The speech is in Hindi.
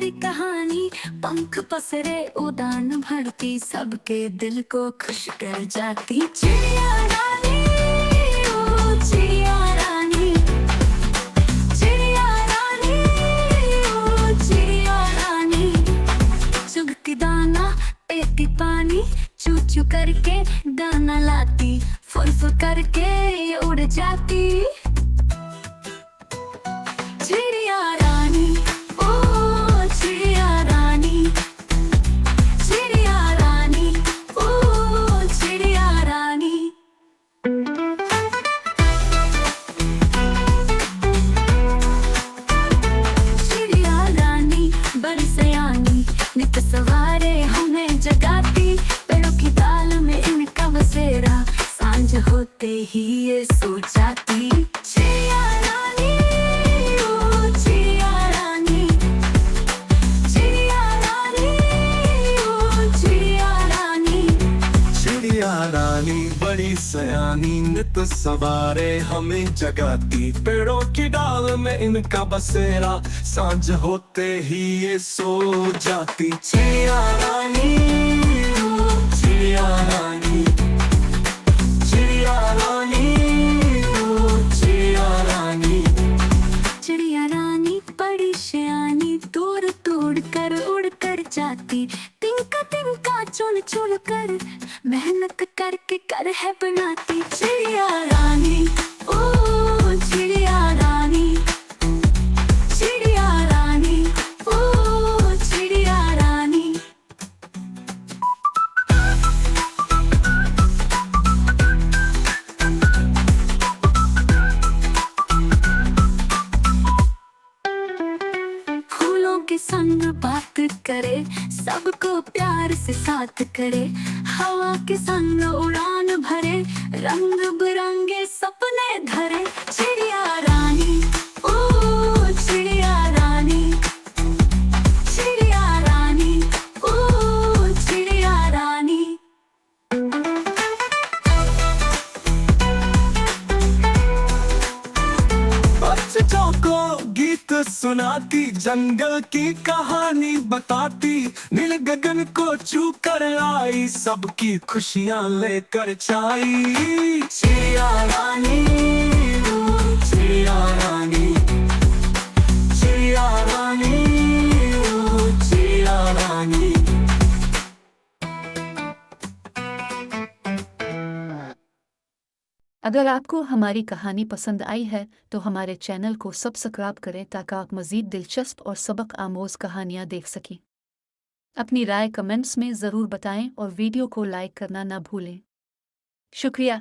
हमारी कहानी। पंख पसरे उड़ान भरती, सबके दिल को खुश कर जाती। चिड़िया रानी, ओ चिड़िया रानी, चिड़िया रानी, ओ चिड़िया रानी। चुगती दाना पेती पानी, चू चू करके दाना लाती, फुर फुर करके ये उड़ जाती। चिड़िया रानी, ओ चिड़िया रानी, चिड़िया रानी, ओ चिड़िया रानी। चिड़िया रानी बड़ी सयानी, नित सवारे हमें जगाती। पेड़ों की डाल में इनका बसेरा, सांझ होते ही ये सो जाती। चिड़िया रानी, ओ चिड़िया रानी, चिड़िया रानी, ओ चिड़िया रानी। चिड़िया रानी बड़ी सयानी, नित सवारे हमें जगाती। पेड़ों की डाल में इनका बसेरा, सांझ होते ही ये सो जाती। चिड़िया रानी, ओ चिड़िया रानी, चिड़िया रानी, ओ चिड़िया रानी। चिड़िया रानी बड़ी शयानी, दूर दूर कर उड़ कर जाती। तिनका तिनका चुन चुन कर, मेहनत करके कर है बनाती। चिड़िया रानी, ओ चिड़िया रानी, चिड़िया रानी, ओ चिड़िया रानी। फूलों के संग बात करे, सबको प्यार से साथ करे। हवा के संग उड़ान भरे, रंग बिरंगे सपने धरे। चिड़िया रानी, ओ चिड़िया रानी, चिड़िया रानी, ओ चिड़िया रानी। बच्चों को गीत सुनाती, जंगल की कहानी बताती। नील गगन को छू कर आई, सबकी खुशियाँ लेकर छाई। चिड़िया रानी, ओ चिड़िया रानी, चिड़िया रानी, ओ चिड़िया रानी। अगर आपको हमारी कहानी पसंद आई है तो हमारे चैनल को सब्सक्राइब करें ताकि आप मज़ीद दिलचस्प और सबक आमोज़ कहानियाँ देख सकें। अपनी राय कमेंट्स में ज़रूर बताएं और वीडियो को लाइक करना ना भूलें। शुक्रिया।